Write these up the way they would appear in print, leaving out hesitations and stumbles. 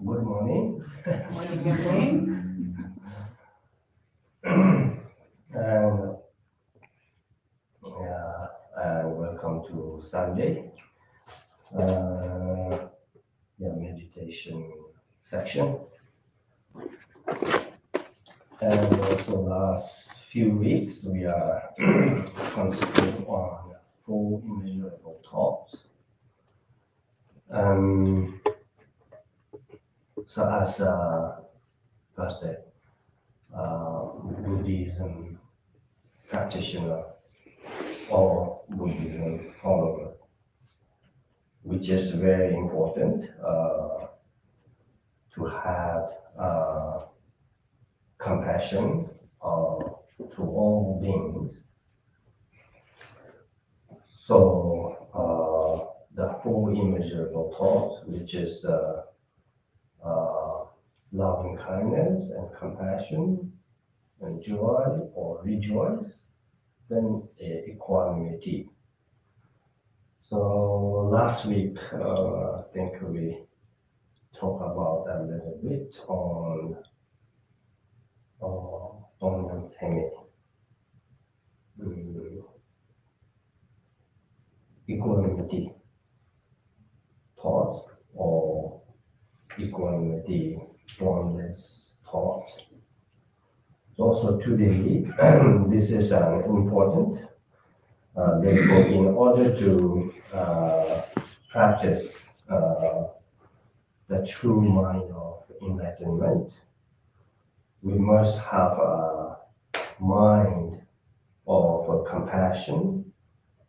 Good morning. Morning. and, and welcome to Sunday, meditation section. And also last few weeks we are concentrating on four immeasurable thoughts. So as Karze, Buddhism practitioner or Buddhism follower, which is very important to have compassion to all beings. So the four immeasurable thoughts, which is loving kindness and compassion and joy or rejoice, then equanimity. So last week, I think we talked about a little bit on equanimity thoughts or equanimity formless thoughts. So also today, this is important. Therefore, in order to practice the true mind of enlightenment, we must have a mind of compassion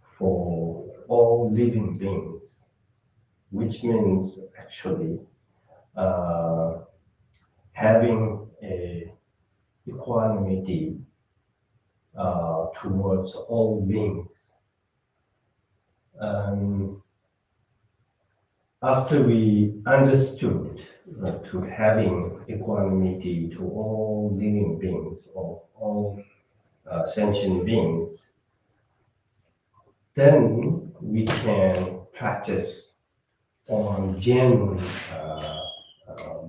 for all living beings, which means actually having a equanimity towards all beings. After we understood to having equanimity to all living beings or all sentient beings, then we can practice on genuine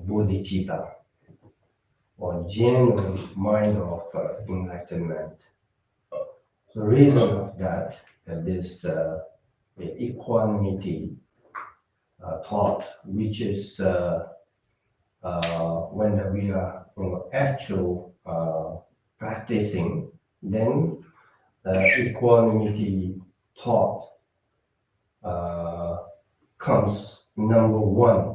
bodhicitta or genuine mind of enlightenment. The reason of that is equanimity thought, which is when we are actual practicing, then equanimity thought comes number one.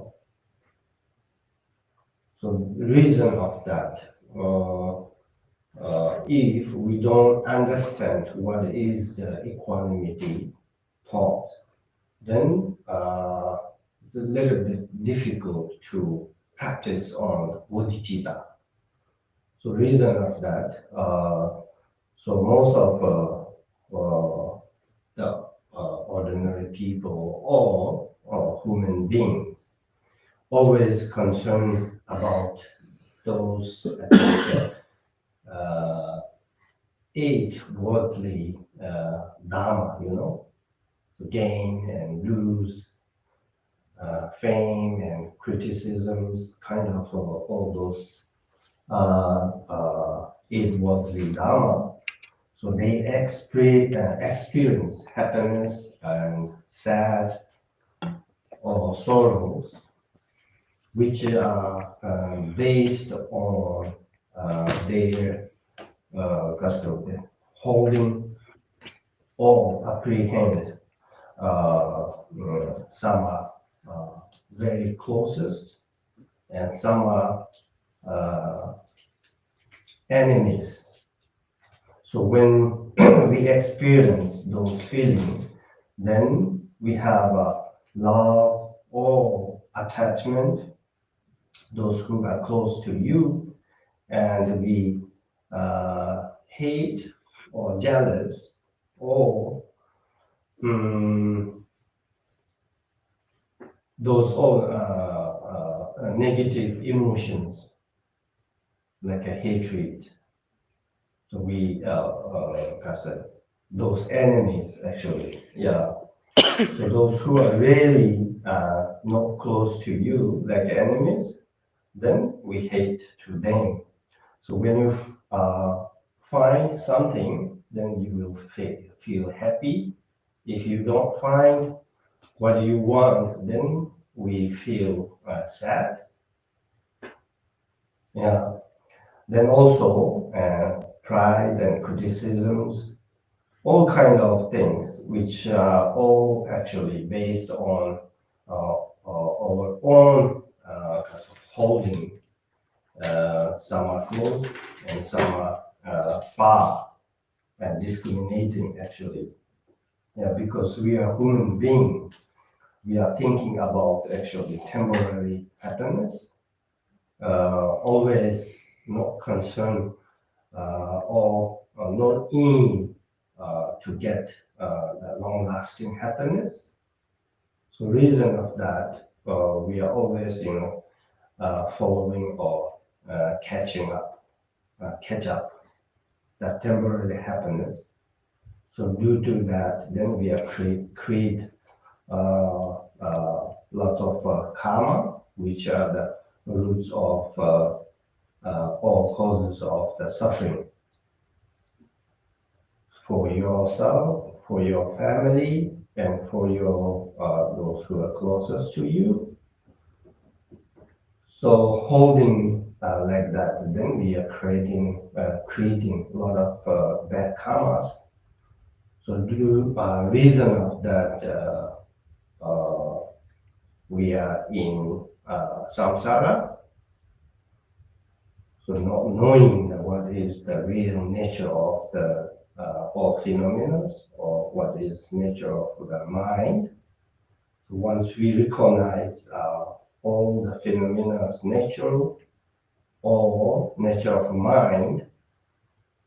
So the reason of that, if we don't understand what is the equanimity thought, then it's a little bit difficult to practice on bodhicitta. So reason of that, so most of the ordinary people or human beings always concerned about those eight worldly Dharma, so gain and lose, fame and criticisms, kind of all those eight worldly Dharma. So they experience happiness and sad or sorrows, which are based on their holding or apprehend. Some are very closest, and some are enemies. So when we experience those feelings, then we have love or attachment, those who are close to you, and we hate or jealous or those all negative emotions like a hatred. So we those enemies actually, yeah. So those who are really not close to you, like enemies, then we hate to them. So when you find something, then you will feel happy. If you don't find what you want, then we feel sad. Yeah. Then also pride and criticisms, all kind of things, which are all actually based on our own kind of holding. Some are close and some are far and discriminating actually. Yeah, because we are human beings, we are thinking about actually temporary happiness, always not concerned or not in to get the long-lasting happiness. So reason of that, we are always, following or catch up that temporary happiness. So due to that, then we are create lots of karma, which are the roots of all causes of the suffering for yourself, for your family, and for your those who are closest to you. So holding like that, then we are creating a lot of bad karmas. So due reason of that, we are in samsara. So not knowing what is the real nature of the all phenomena, or what is nature of the mind. So once we recognize all the phenomena nature or nature of mind,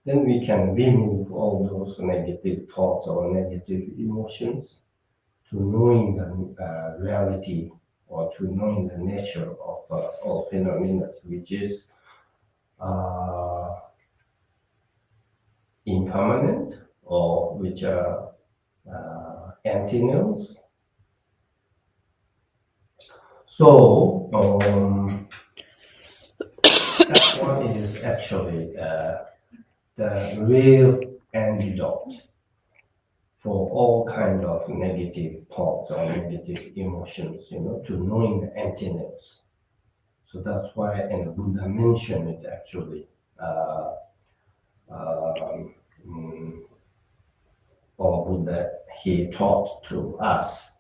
then we can remove all those negative thoughts or negative emotions to knowing the reality or to knowing the nature of all phenomena, which is uh, impermanent or which are antinous. So that one is actually the real antidote for all kind of negative thoughts or negative emotions, to knowing the emptiness. So that's why, and Buddha mentioned it actually, uh, um, mm, or Buddha, he taught to us,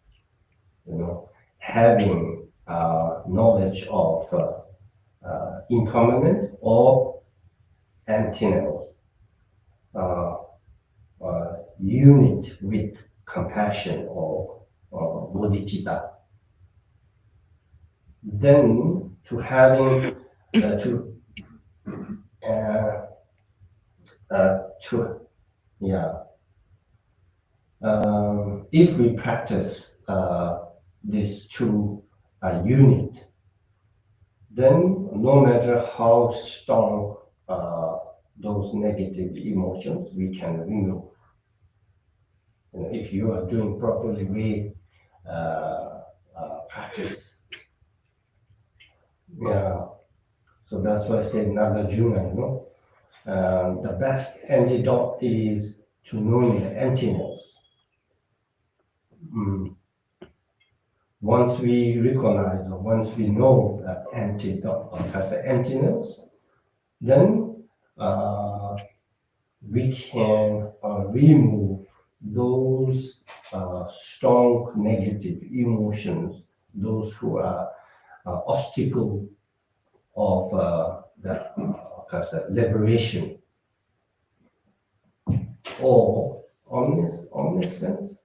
having knowledge of impermanent or emptiness, uh, unit with compassion or bodhicitta. Then to having uh, to yeah, if we practice these two unit, then no matter how strong those negative emotions, we can remove. If you are doing properly, we practice. Yeah, so that's why I say Nagarjuna, the best antidote is to knowing the emptiness. Mm. Once we recognize or once we know that antidote as the emptiness, then we can remove those strong negative emotions, those who are obstacle of the liberation or omniscience,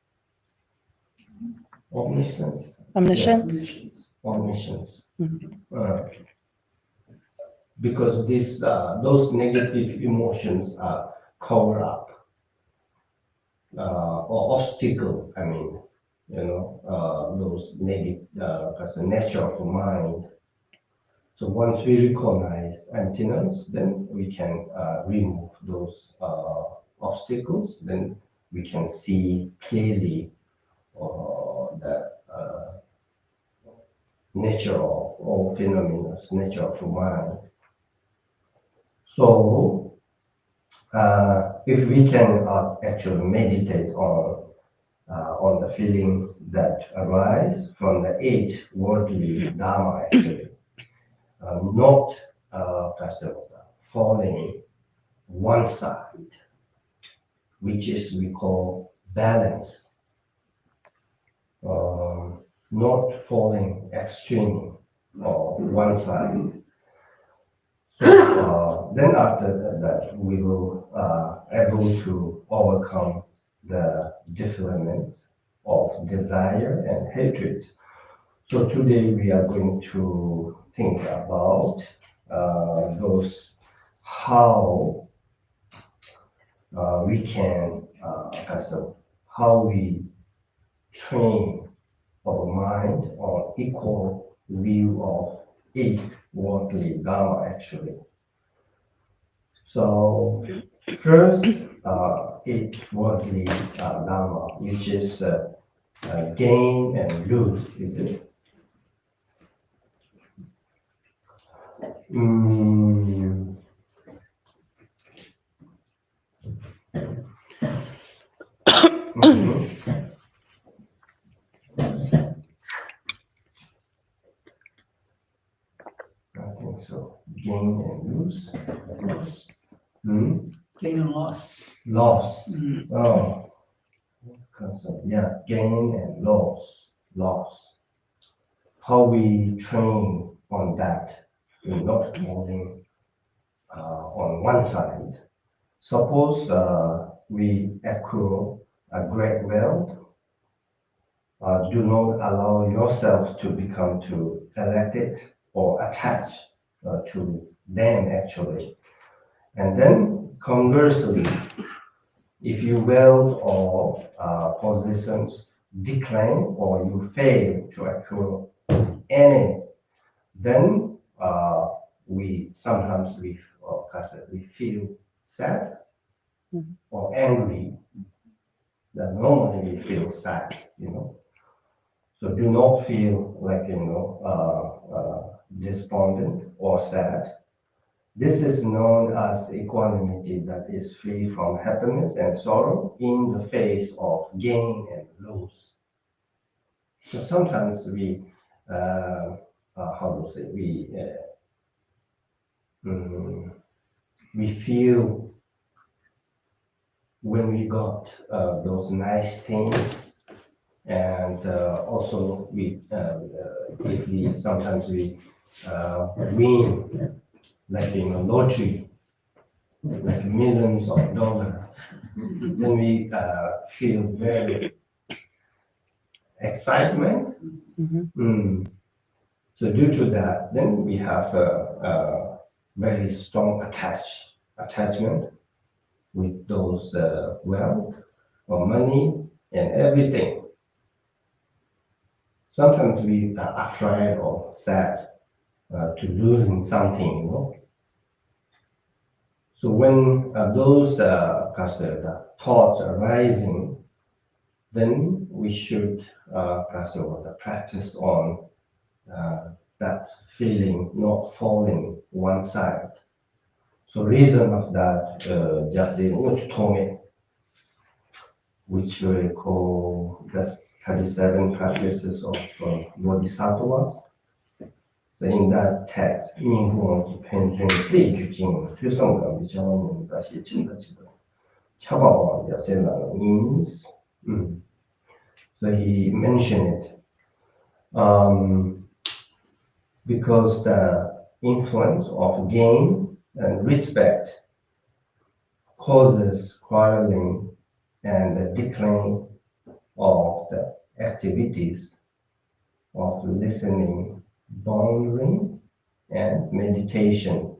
omniscience, Omniscience. omniscience. Uh, because those negative emotions are cover up or obstacle. I mean, those negative because the nature of mind. So once we recognize emptiness, then we can remove those obstacles. Then we can see clearly or the nature of all phenomena, nature of mind. So, if we can actually meditate on the feeling that arise from the eight worldly Dharma, actually, not kind of falling one side, which is we call balance, not falling extreme or one side. So then after that, we will able to overcome the defilements of desire and hatred. So today we are going to think about those how we can how we train our mind on equal view of eight worldly Dharma actually. So first, eight worldly Dharma, which is gain and lose, is it? Mm. Mhm. I think so. Gain and lose. Loss. Hmm? Gain and loss. Loss. Mm. Oh, concept. Yeah, gain and loss. Loss. How we train on that, we're not falling on one side. Suppose we accrue a great wealth, do not allow yourself to become too elected or attached to them actually. And then conversely, if your wealth or positions decline or you fail to accrue any, then we sometimes we feel sad or angry. That normally we feel sad, So do not feel like despondent or sad. This is known as equanimity that is free from happiness and sorrow in the face of gain and lose. So sometimes how to say, we feel when we got those nice things, and also if we sometimes we win like lottery, like millions of dollars, then we feel very excitement. So due to that, then we have a very strong attachment with those wealth or money and everything. Sometimes we are afraid or sad to losing something. So when those thoughts are rising, then we should practice on that feeling, not falling one side. So reason of that, just in Uchitome, which we call the 37 practices of bodhisattvas. So in that text, 命或偏尊非具经推送的比较在写真的这个恰宝王表现了 means. So he mentioned it because the influence of gain and respect causes quarreling and the decline of the activities of listening, pondering, and meditation,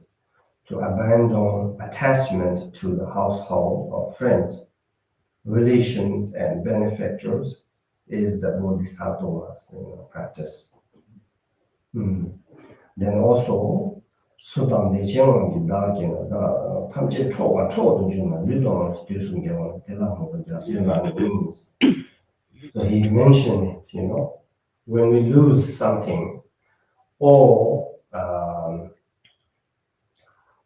to abandon attachment to the household of friends, relations, and benefactors is the bodhisattva's practice. Then also, 수단 내지형은 기다기는 탐지 초와 초도 중에 유동을 뒤숭겨는 대상으로 자신만 means. So he mentioned it, when we lose something or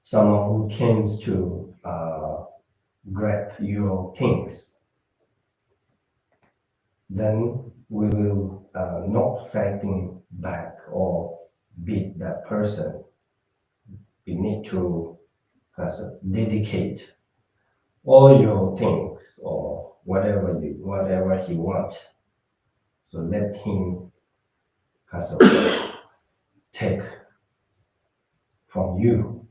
someone who comes to grab your things, then we will not fighting back or beat that person. We need to dedicate all your things or whatever he wants. So let him take from you.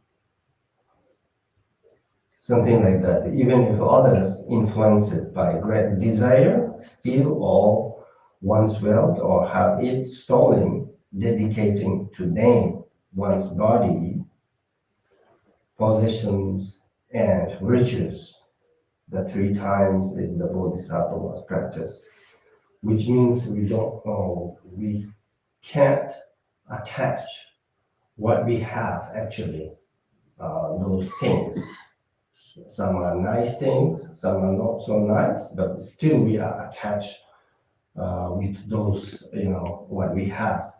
Something like that. Even if others influenced by great desire, steal all one's wealth or have it stolen, dedicating to them one's body, possessions, and riches. The three times is the Bodhisattva's practice, which means we can't attach what we have actually, those things. Some are nice things, some are not so nice, but still we are attached with those, what we have.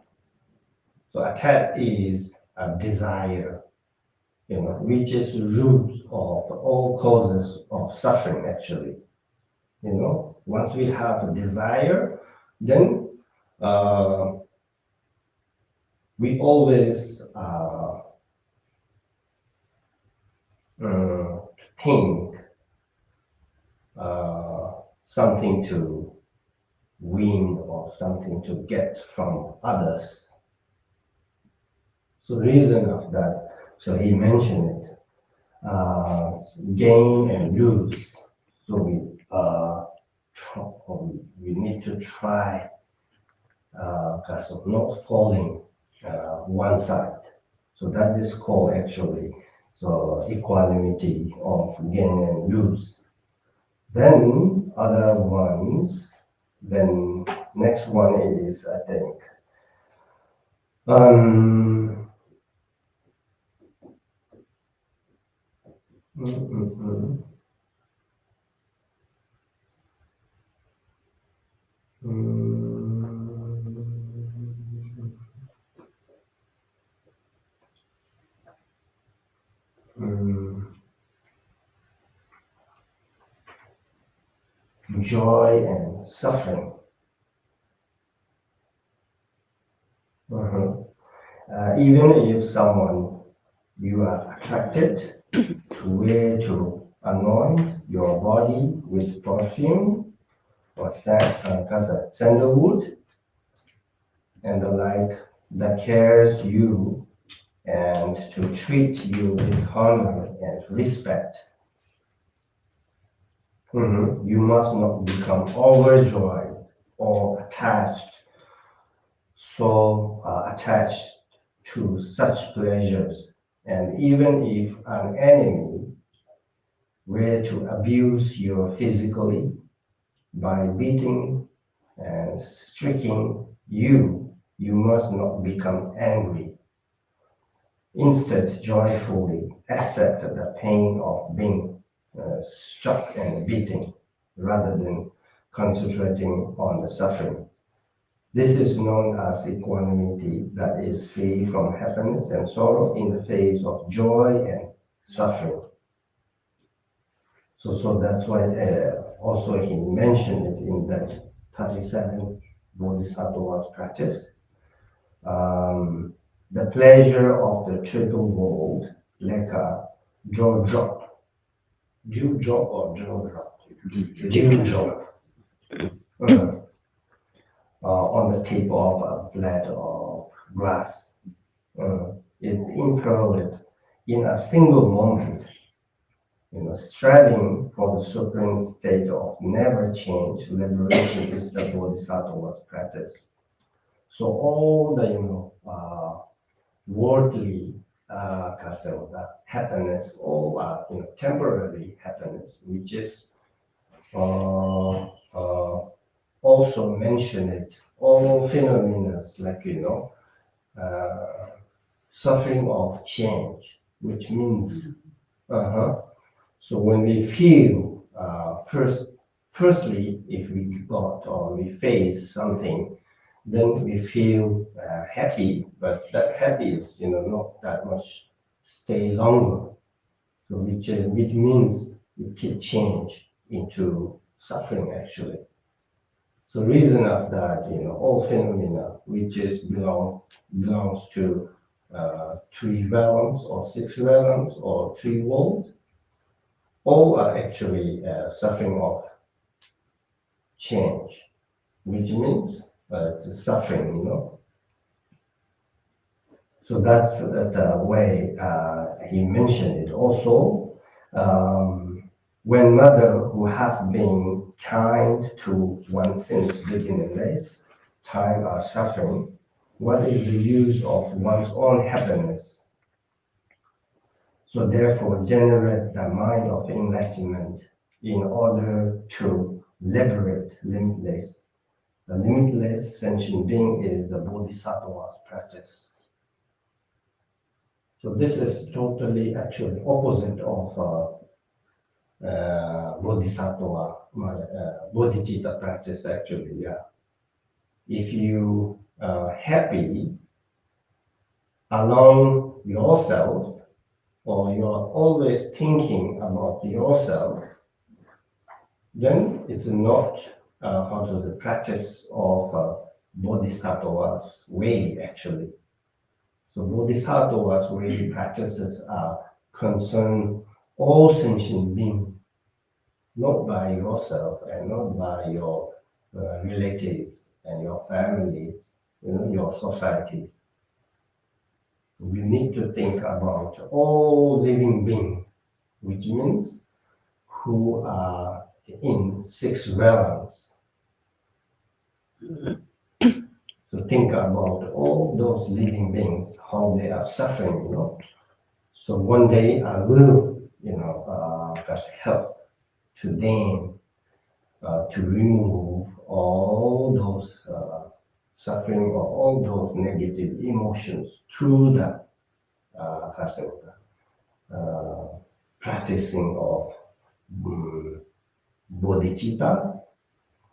So attach is a desire, which is the root of all causes of suffering actually. Once we have a desire, then we always think something to win or something to get from others. So the reason of that, so he mentioned it, gain and lose. So we need to try because of not falling one side. So that is called actually equanimity of gain and lose. Then other ones, then next one is I think um, mm, mm, mm, joy and suffering. Mhm. Even if someone you are attracted to where to anoint your body with perfume or sandalwood and the like that cares you and to treat you with honor and respect. You must not become overjoyed or attached to such pleasures. And even if an enemy were to abuse you physically by beating and striking you, you must not become angry. Instead, joyfully accept the pain of being struck and beaten rather than concentrating on the suffering. This is known as equanimity that is free from happiness and sorrow in the face of joy and suffering. So that's why also he mentioned it in that 37 Bodhisattva's practice. The pleasure of the triple world, like a dewdrop. Dewdrop or dewdrop? Dewdrop. On the tip of a blade of grass. It's imperiled in a single moment, striving for the supreme state of never change, liberation is the Bodhisattva's practice. So all the, worldly happiness or temporary happiness, which is also mentioned it, all phenomena like suffering of change, which means so when we feel firstly, if we got or we face something, then we feel happy, but that happy is, not that much stay longer. So which means it can change into suffering actually. So reason of that, all phenomena which is belongs to three realms or six realms or three worlds, all are actually suffering of change, which means it's a suffering, So that's a way he mentioned it. Also, when mother who have been kind to one since beginningless, time are suffering, what is the use of one's own happiness? So therefore, generate the mind of enlightenment in order to liberate limitless. The limitless sentient being is the bodhisattva's practice. So this is totally actually opposite of bodhisattva, bodhicitta practice actually, yeah. If you are happy along yourself, or you're always thinking about yourself, then it's not how to the practice of bodhisattva's way actually. So bodhisattva's way practices are concern all sentient beings, not by yourself and not by your relatives and your families, your society. We need to think about all living beings, which means who are in six realms. So think about all those living beings, how they are suffering, So one day I will, just help to them to remove all those suffering or all those negative emotions through the practicing of bodhicitta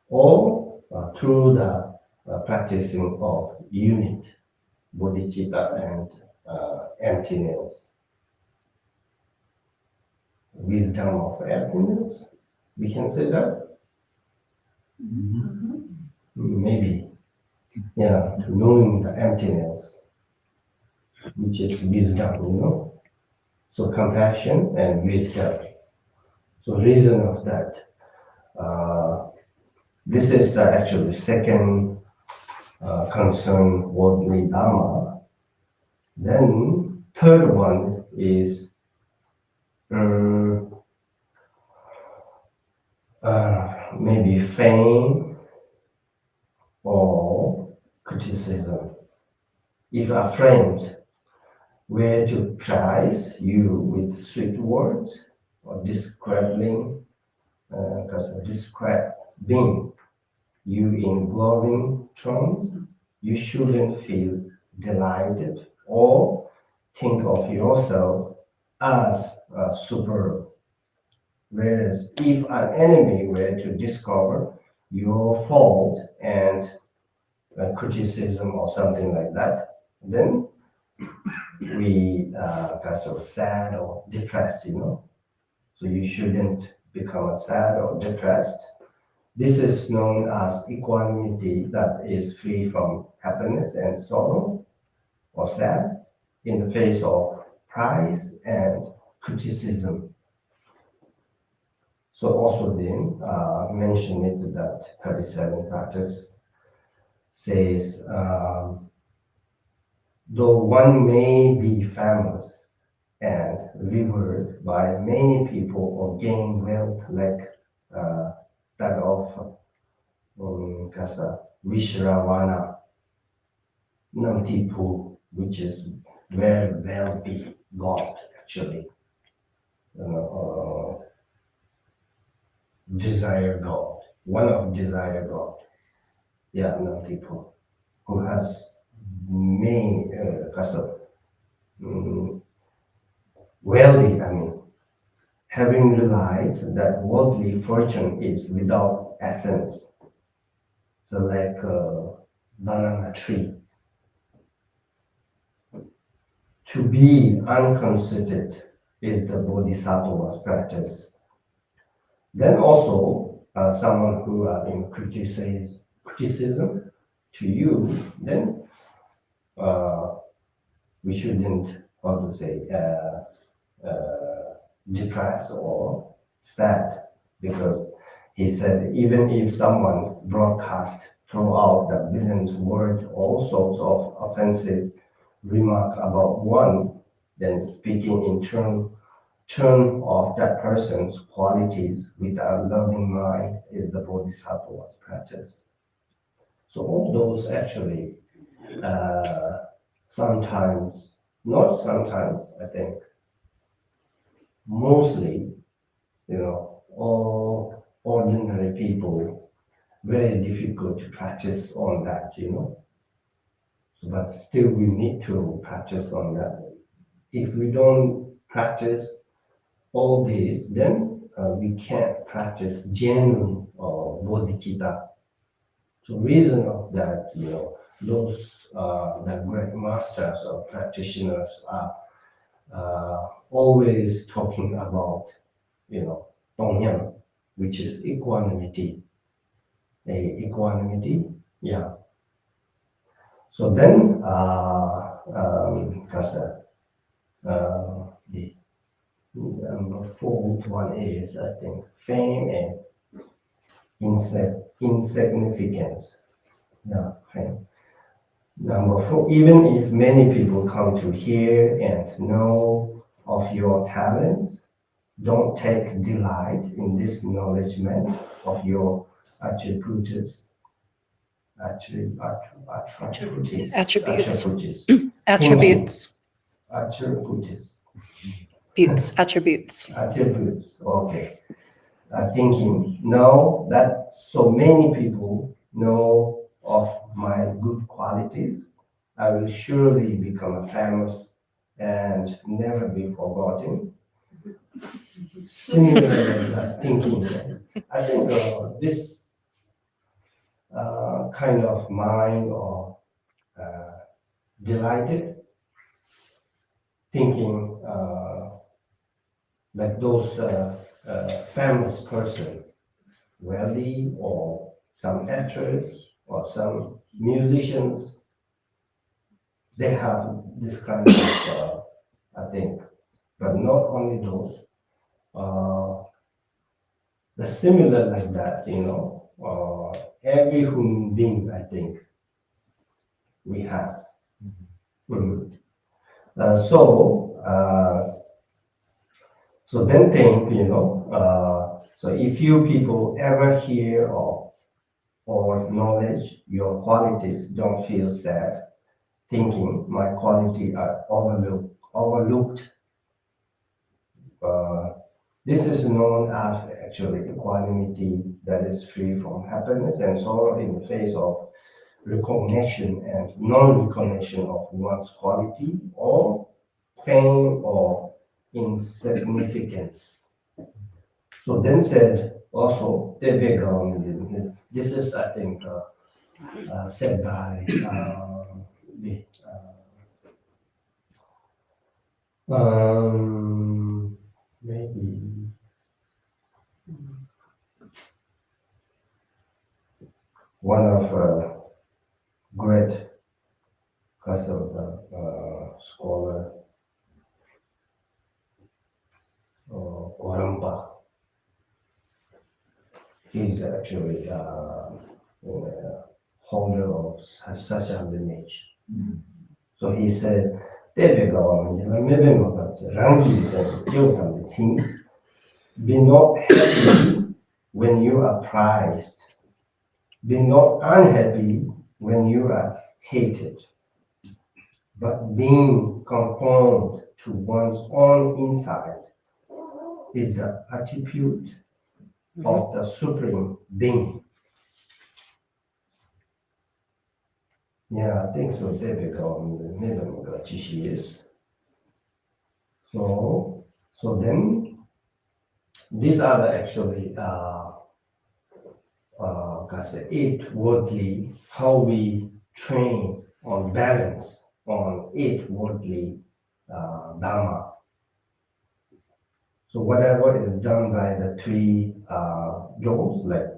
or through the practicing of unit, bodhicitta and emptiness, wisdom of emptiness. We can say that? Maybe. Yeah, to knowing the emptiness, which is wisdom, So compassion and wisdom. So reason of that. This is the actually second concern worldly Dharma. Then third one is maybe fame or criticism. If a friend were to praise you with sweet words or describing you in glowing terms, you shouldn't feel delighted or think of yourself as superb. Whereas if an enemy were to discover your fault and criticism or something like that, then we got sort of sad or depressed. So you shouldn't become sad or depressed. This is known as equanimity that is free from happiness and sorrow or sad in the face of praise and criticism. So also then mention it that 37 practice says, though one may be famous and revered by many people or gain wealth like that of Vishravana Namtipu, which is very wealthy god actually, desire god, one of desire god, yeah, Namtipu, who has many wealthy, having realized that worldly fortune is without essence, So like banana tree. To be unconsidered is the bodhisattva's practice. Then also, someone who in criticism to you, then we shouldn't, how to say, depressed or sad, because he said even if someone broadcast throughout the billions word all sorts of offensive remark about one, then speaking in turn of that person's qualities with a loving mind is the bodhisattva's practice. So all those actually sometimes, not sometimes, I think, mostly, all ordinary people, very difficult to practice on that. But still we need to practice on that. If we don't practice all this, then we can't practice genuine bodhicitta. So reason of that, those the great masters or practitioners are always talking about, Tongyam, which is equanimity. Equanimity, yeah. So then, the number fourth one is, I think, fame and insignificance. Yeah, fame. Number four, even if many people come to hear and know of your talents, don't take delight in this acknowledgement of your attributes, attributes, Attributes. attributes, Attributes. attributes, Attributes. attributes. Okay. Thinking, no, that so many people know of my good qualities, I will surely become famous and never be forgotten. Similarly, thinking, I think this kind of mind or delighted thinking like those famous person, wealthy or some actors or some musicians, they have this kind of, I think, but not only those, the similar like that, every human being, I think, we have. Mhm. So then think, so if you people ever hear or knowledge your qualities, don't feel sad, thinking my quality are overlooked. Uh, this is known as actually equanimity that is free from happiness and sorrow in the face of recognition and non-recognition of one's quality or fame or insignificance. So then said also, this is I think said by maybe one of great scholar Guarampa. He's actually holder of such a lineage. So he said, be not happy when you are prized. Be not unhappy when you are hated. But being conformed to one's own inside is the attribute of the Supreme Being. Yeah, I think so. So then these are the actually eight worldly, how we train on balance on eight worldly Dharma. So whatever is done by the three doors, like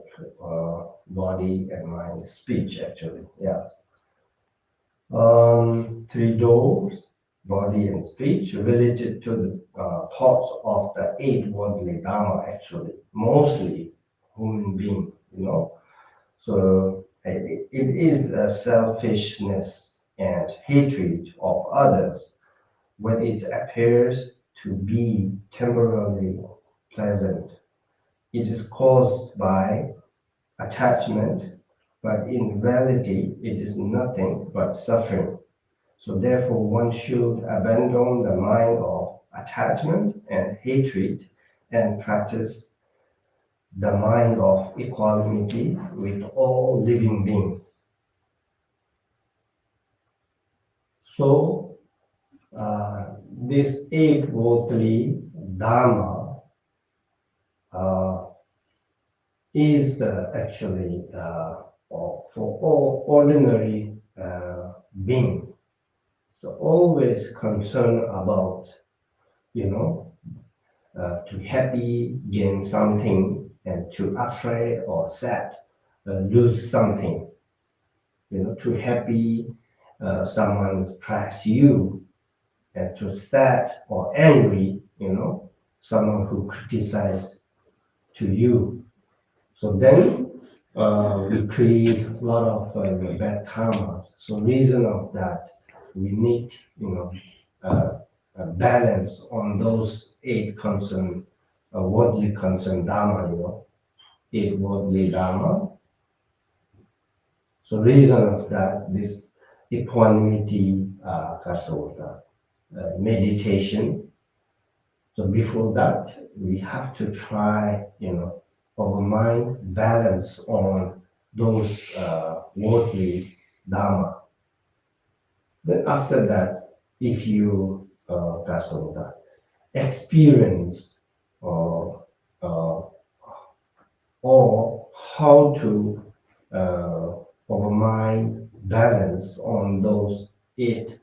body and mind, speech actually, yeah. Three doors, body and speech, related to the thoughts of the eight worldly Dharma actually, mostly human being, you know. So it is a selfishness and hatred of others when it appears to be temporarily pleasant. It is caused by attachment, but in reality, it is nothing but suffering. So, therefore, one should abandon the mind of attachment and hatred and practice the mind of equanimity with all living beings. So, this eight worldly Dharma is actually for all ordinary being. So always concerned about, you know, to happy gain something and to afraid or sad lose something. You know, to happy someone press you, and to sad or angry, you know, someone who criticize to you. So then we create a lot of bad karmas. So reason of that, we need, you know, a balance on those eight concern, worldly concern dharma, you know, eight worldly dharma. So reason of that, this equanimity, meditation. So before that, we have to try, you know, our mind balance on those worldly dharma. Then after that, if you experience or uh, or how to our mind balance on those eight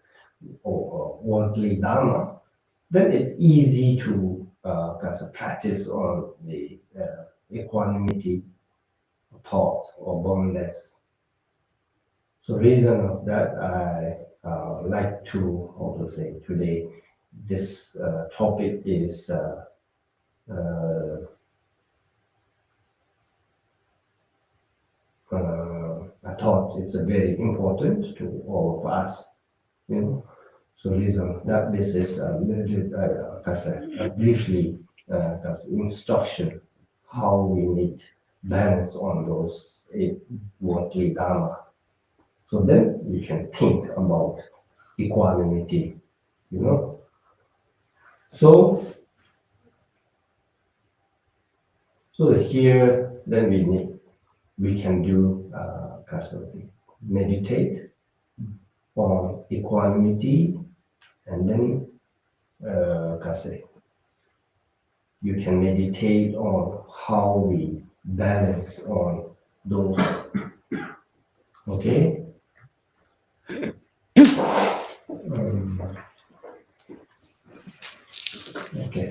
worldly dharma, then it's easy to practice on the equanimity thought or boundless. So reason of that, I like to also say today, this topic is I thought it's a very important to all of us, you know. So reason that this is a little, briefly instruction how we need balance on those eight worldly dharma. So then we can think about equanimity, you know. So here then we can do meditate on equanimity, and then you can meditate on how we balance on those. Okay. Okay.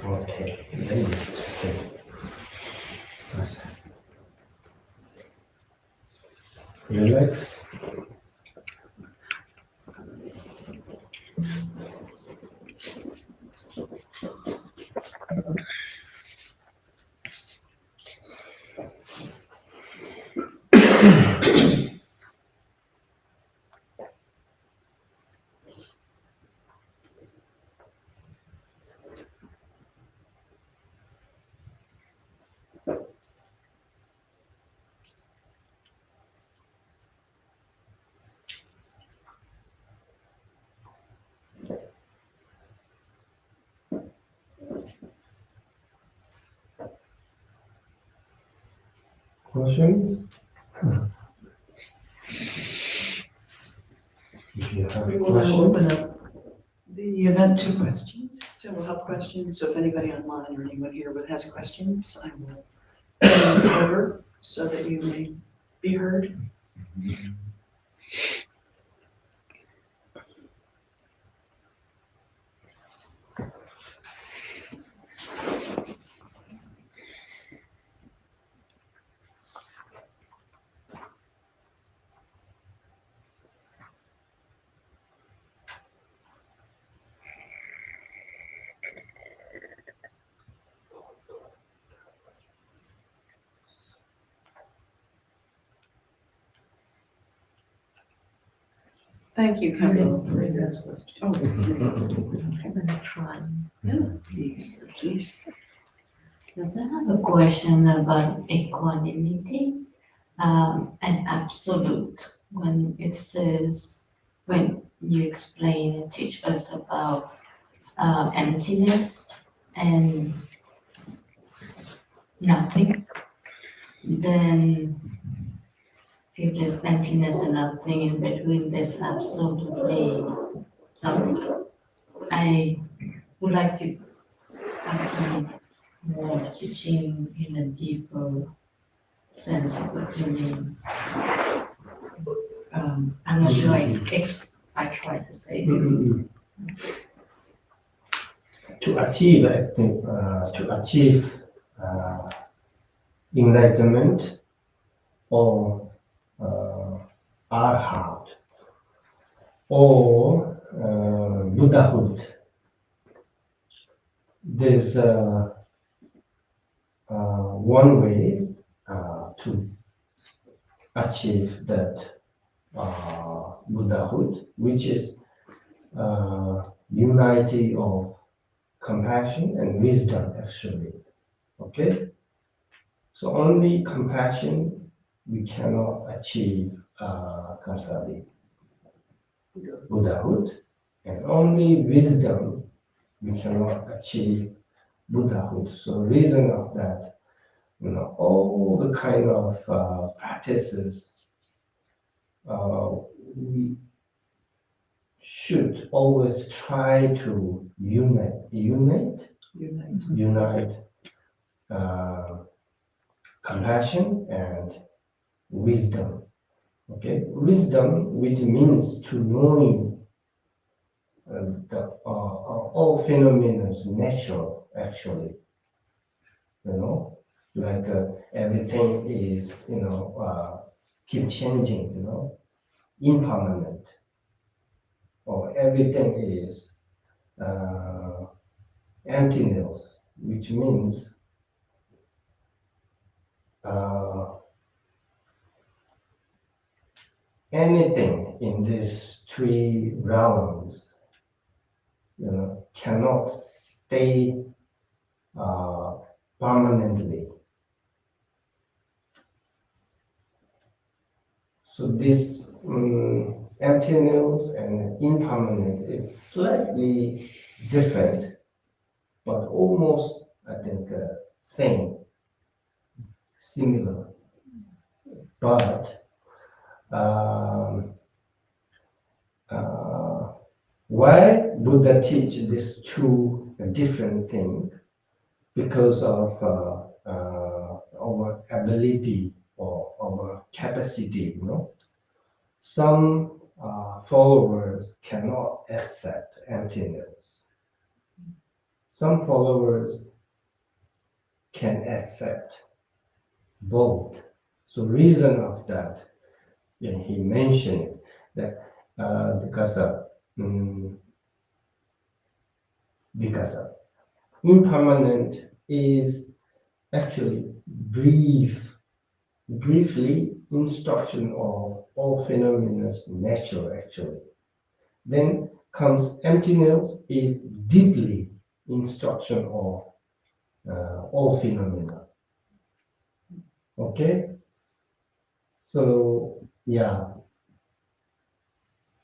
Okay. Then relax. Questions? If you have We a will now question. open up the event to questions. So we'll have questions. So if anybody online or anyone here has questions, I will turn this over so that you may be heard. Thank you, Khenpo, for this question. Oh, I'm gonna try. yeah, please, please. Because I have a question about equanimity and absolute. When it says, when you explain and teach us about emptiness and nothing, then if there's emptiness and nothing in between, there's absolutely something. I would like to have some more teaching in a deeper sense of what you mean. I'm not sure I tried to say it To achieve, I think, enlightenment or arhat or Buddhahood. There's one way to achieve that Buddhahood, which is unity of compassion and wisdom, actually. Okay? So only compassion we cannot achieve Kasari, Buddhahood, and only wisdom we cannot achieve Buddhahood. So reason of that, all the kind of practices we should always try to unite compassion and wisdom. Okay, wisdom, which means to knowing all phenomena is natural, actually. Like everything is, keep changing, impermanent, or everything is emptiness, which means anything in these three realms, cannot stay permanently. So this emptiness and impermanent is slightly different, but almost, I think, same, similar. But why Buddha teach these two different things? Because of our ability or our capacity, Some followers cannot accept emptiness. Some followers can accept both. So reason of that, he mentioned that because impermanent is actually briefly instruction of all phenomena nature, actually. Then comes emptiness is deeply instruction of all phenomena. Okay? So, yeah.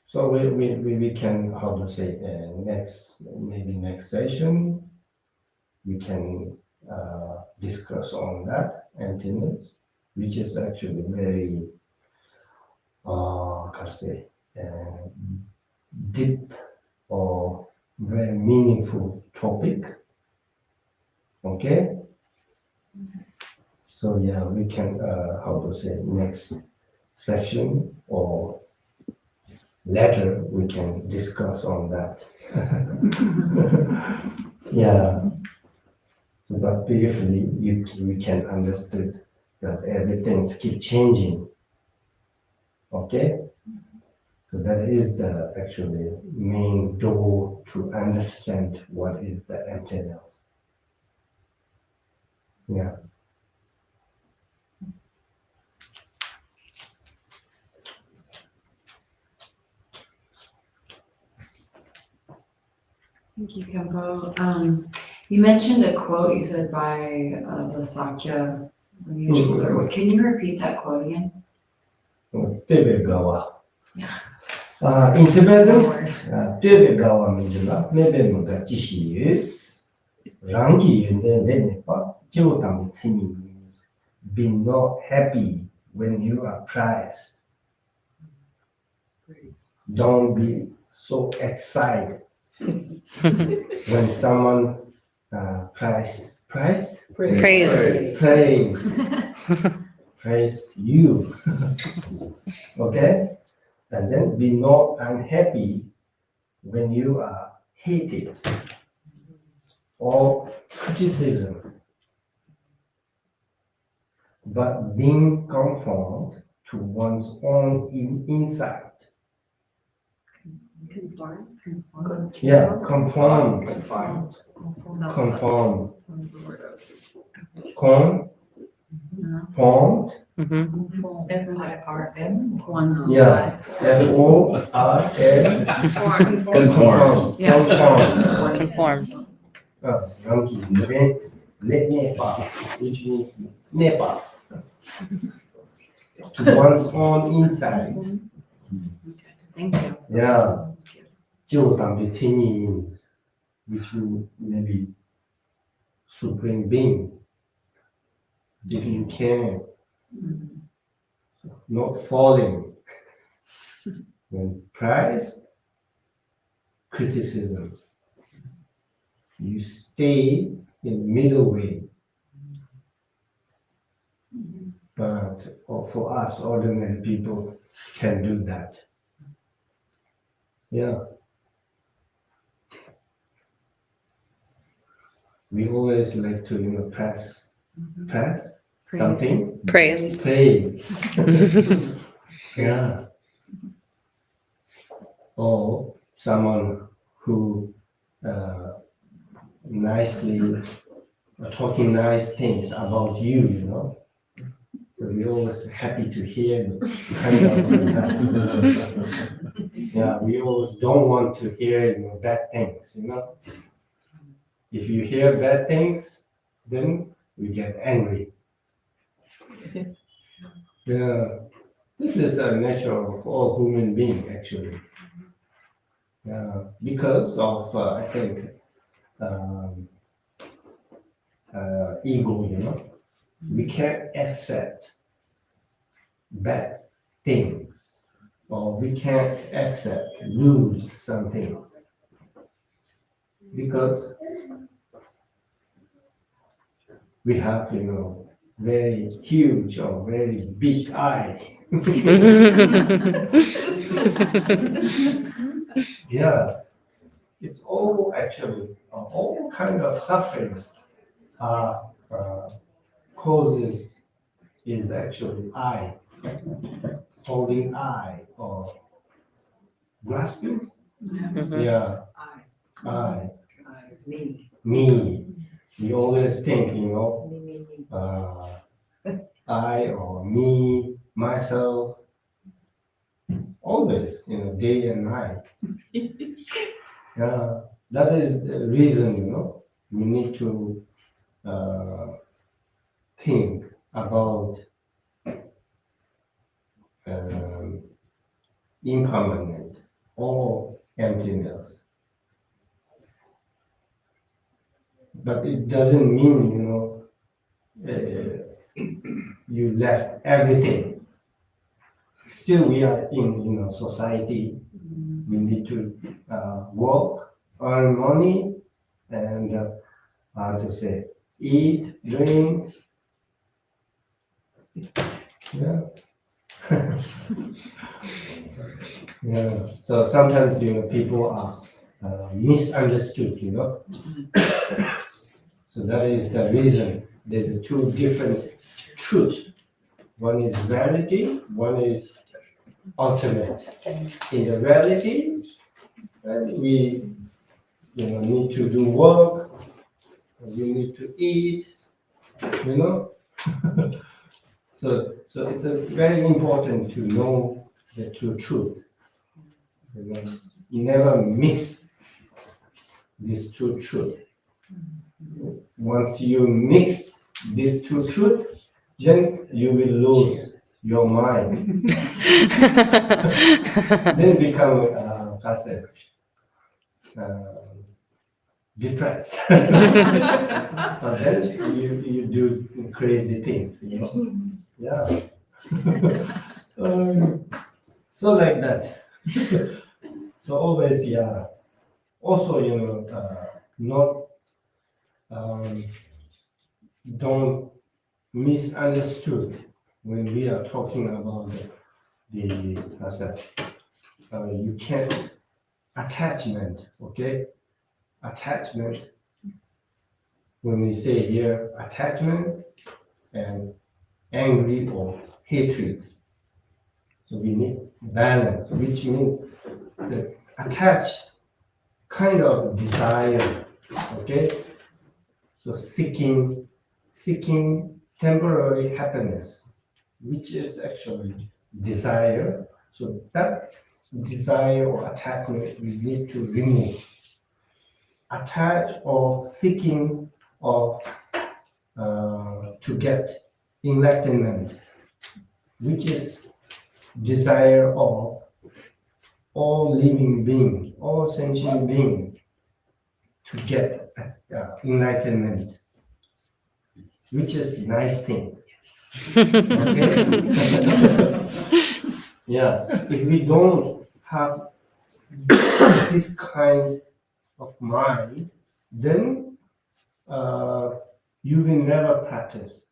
So we can, how to say, next session, we can discuss on that emptiness, which is actually very, how to say, deep or very meaningful topic. Okay? So yeah, we can, how to say, next section or later we can discuss on that. Yeah. So, but briefly, we can understand that everything keep changing. Okay? So that is the actually main door to understand what is the emptiness. Yeah. Thank you, Khenpo. You mentioned a quote you said by the Sakya lineage. Can you repeat that quote again? Tebegawa. Yeah. In Tibetan, Word. Tebegawa means maybe Mugachishi Rangi and then Jotam means be not happy when you are praised. Don't be so excited when someone praise you. Okay? And then be not unhappy when you are hated or criticism, but being conformed to one's own inside. Yeah, conformed. Conformed. Conformed. That's the word I was looking Conformed. Mhm. FIRM. for. One's Yeah. inside. FORM. Conformed. Yeah. Conformed. Conformed. Let Nepal, which means Nepal, to one's own inside. Thank you. Yeah. 就当被means, which will maybe supreme being. If you can, not falling. When praise, criticism, you stay in middle way. But for us, ordinary people can do that. Yeah. We always like to, praise Praise. something. Praise. Praise. Yeah. Or someone who nicely talking nice things about you. So we're always happy to hear kind of that. Yeah, we always don't want to hear bad things. If you hear bad things, then we get angry. Yeah, this is a nature of all human beings actually. Yeah, because of I think ego. We can't accept bad things, or we can't accept lose something because we have very huge or very big eye. Yeah, it's all actually all kind of suffering causes is actually I, holding I or grasping. Mhm. Yeah, I, Me. me. We always think, I or me, myself, always, day and night. Yeah, that is the reason, we need to think about impermanent or emptiness. But it doesn't mean, you left everything. Still, we are in, society. We need to work, earn money, and how to say, eat, drink. Yeah. Yeah. So sometimes people are misunderstood. So that is the reason. There's two different truths. One is reality, one is ultimate. In the reality, we need to do work, we need to eat, So it's very important to know the true truth. You never mix this true truth. Once you mix this true truth, then you will lose your mind. Then become depressed. But then you do crazy things. Yeah. So like that. So always, yeah. Also, not don't misunderstood when we are talking about the you can't attachment, okay? Attachment. When we say here attachment and angry or hatred. So we need balance, which means the attached kind of desire, okay? So seeking temporary happiness, which is actually desire. So that desire or attachment we need to remove. Attach or seeking of to get enlightenment, which is desire of all living being, all sentient being to get enlightenment, which is nice thing. Okay? Yeah, if we don't have this kind of mind, then you will never practice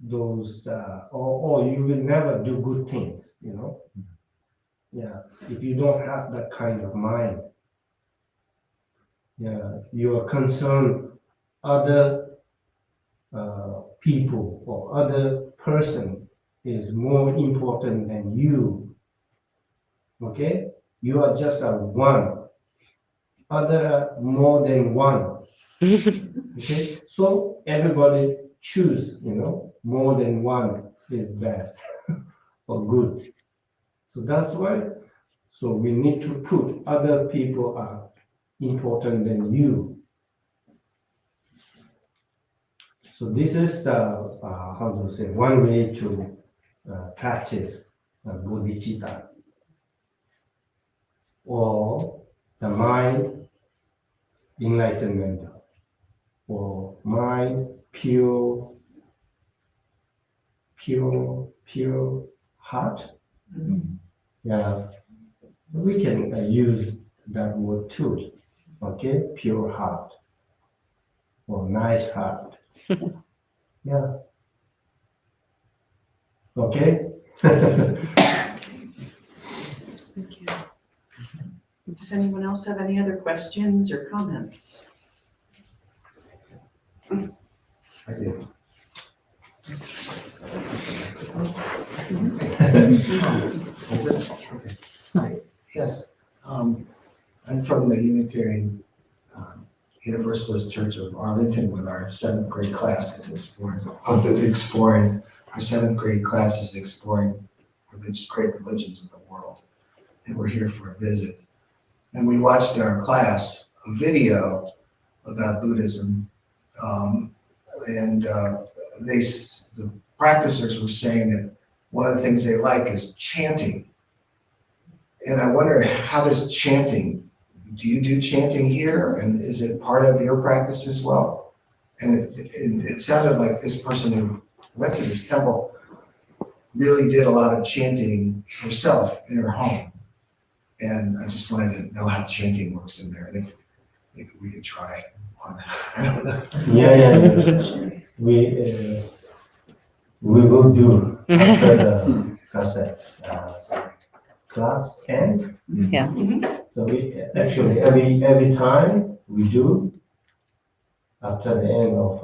those, or you will never do good things, you know? Yeah, if you don't have that kind of mind. Yeah, you are concerned other people or other person is more important than you. Okay? You are just a one. Other are more than one. Okay? So everybody choose, you know, more than one is best or good. So that's why, so we need to put other people are important than you. So this is the, how to say, one way to practice bodhicitta, or the mind enlightenment, or mind pure heart. Yeah, we can use that word too. Okay, pure heart or nice heart. Yeah. Okay. Thank you. Does anyone else have any other questions or comments? I did. Okay. Hi. Yes. I'm from the Unitarian Universalist Church of Arlington with our 7th grade class exploring. Our 7th grade class is exploring great religions of the world, and we're here for a visit. And we watched in our class a video about Buddhism, the practitioners were saying that one of the things they like is chanting. And I wonder, how does chanting, do you do chanting here? And is it part of your practice as well? And it sounded like this person who went to this temple really did a lot of chanting herself in her home. And I just wanted to know how chanting works in there, and if maybe we could try on. I don't know. Yeah. We will do after the class end. Yeah. So we actually every time we do after the end of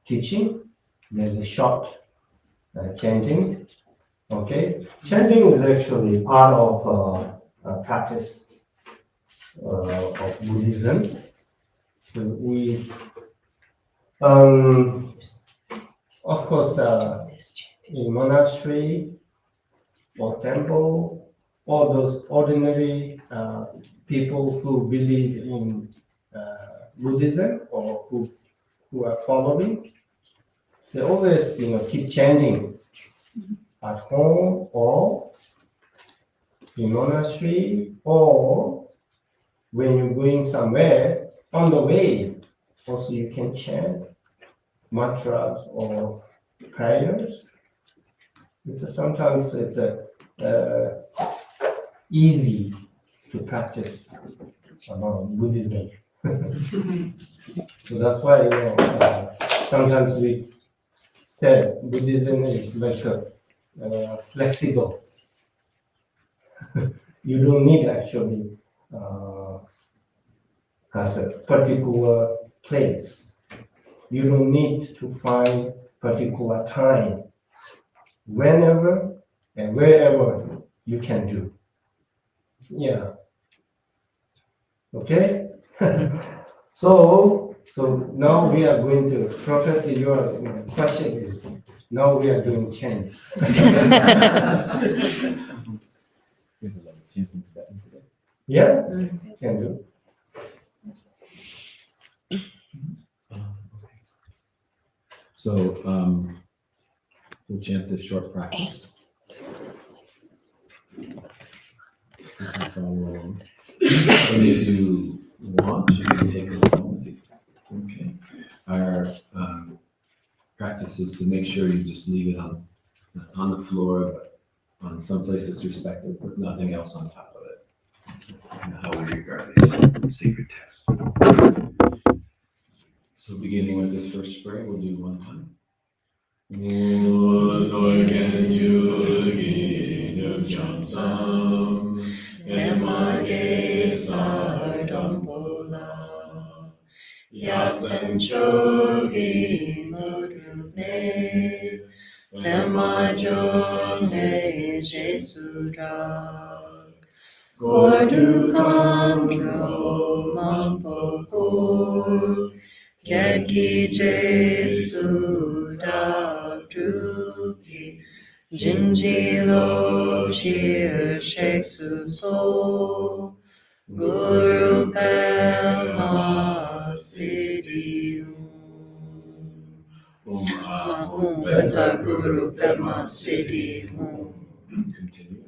teaching, there's a short chanting. Okay, chanting is actually part of practice of Buddhism. So we, of course, in monastery or temple, all those ordinary people who believe in Buddhism or who are following, they always, keep chanting at home or in monastery, or when you're going somewhere on the way, also you can chant mantras or prayers. Sometimes it's easy to practice about Buddhism. So that's why sometimes we said Buddhism is like flexible. You don't need actually as a particular place. You don't need to find particular time. Whenever and wherever you can do. Yeah. Okay? So now we are going to, Professor, your question is, now we are doing change. Yeah, can do. So, we'll chant this short practice. You can follow along. And if you want, you can take this home with you. Okay. Our practice is to make sure you just leave it on the floor, but on some place that's respected, with nothing else on top of it. That's how we regard these sacred texts. So beginning with this first prayer, we'll do one time. Organ yugi nubjansam emage sardombola yatsen chogi mudrupe emajone jesudra gordu kandro mampokor Keki Jesu Drupi Jinji Lo Shir Sheksu So Guru Pema Siddhi Om Penta Guru Pema Siddhi Continue.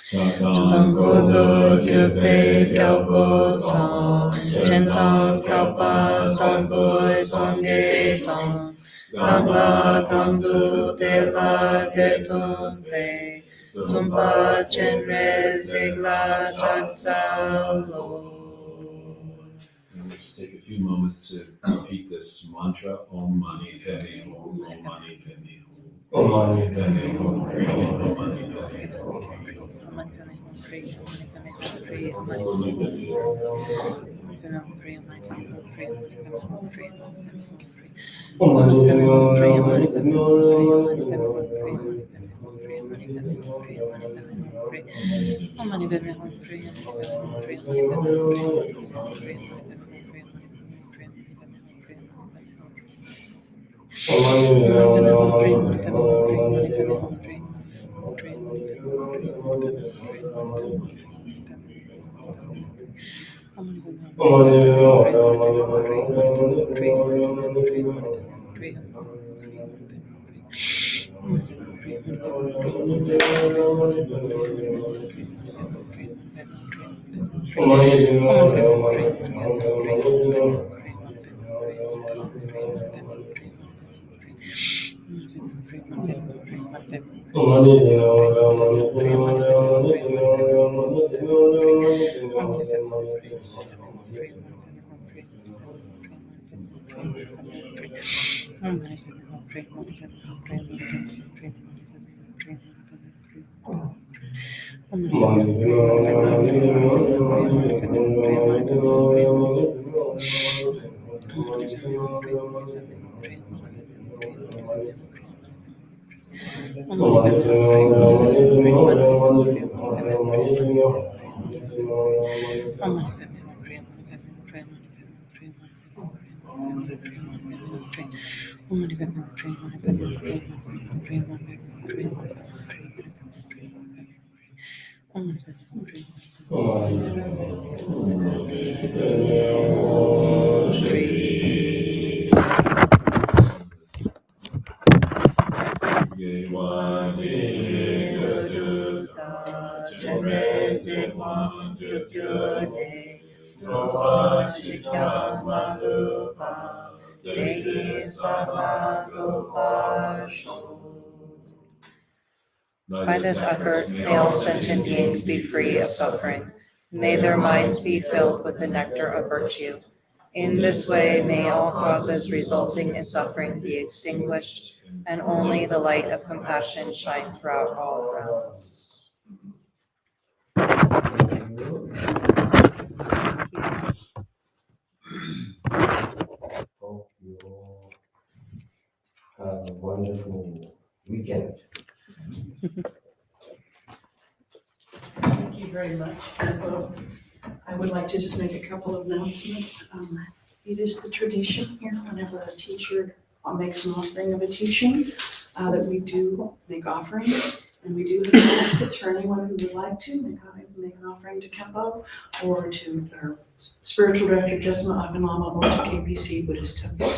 Chantang Kodo Kyope Kyopo Tong Chentang Kapa Zanboi Songye Tong Gangla Gangdu De La De Tumpe Tumpa Chenrezig La Chaksalo. Let's take a few moments to repeat this mantra. Om Mani Padme Hum, Om Mani Padme Hum. Om Mani Padme Hum, Om Mani Padme Hum. Chenrezig Jupyone Jikya Malupa Dehi Salagopasho. By this effort, may all sentient beings be free of suffering. May their minds be filled with the nectar of virtue. In this way, may all causes resulting in suffering be extinguished, and only the light of compassion shine throughout all realms. Hope you all have a wonderful weekend. Thank you very much. I would like to just make a couple of announcements. It is the tradition here, whenever a teacher makes an offering of a teaching, that we do make offerings. And we do have baskets for anyone who would like to make an offering to Khenpo or to our spiritual director, Jetsma Akanama, or to KBC Buddhist Temple.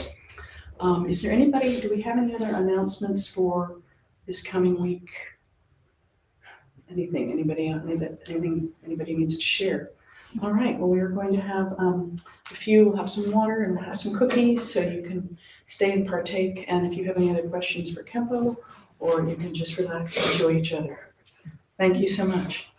Is there anybody, do we have any other announcements for this coming week? Anything anybody needs to share? All right, well, we are going to have we'll have some water and we'll have some cookies so you can stay and partake. And if you have any other questions for Khenpo, or you can just relax and enjoy each other. Thank you so much.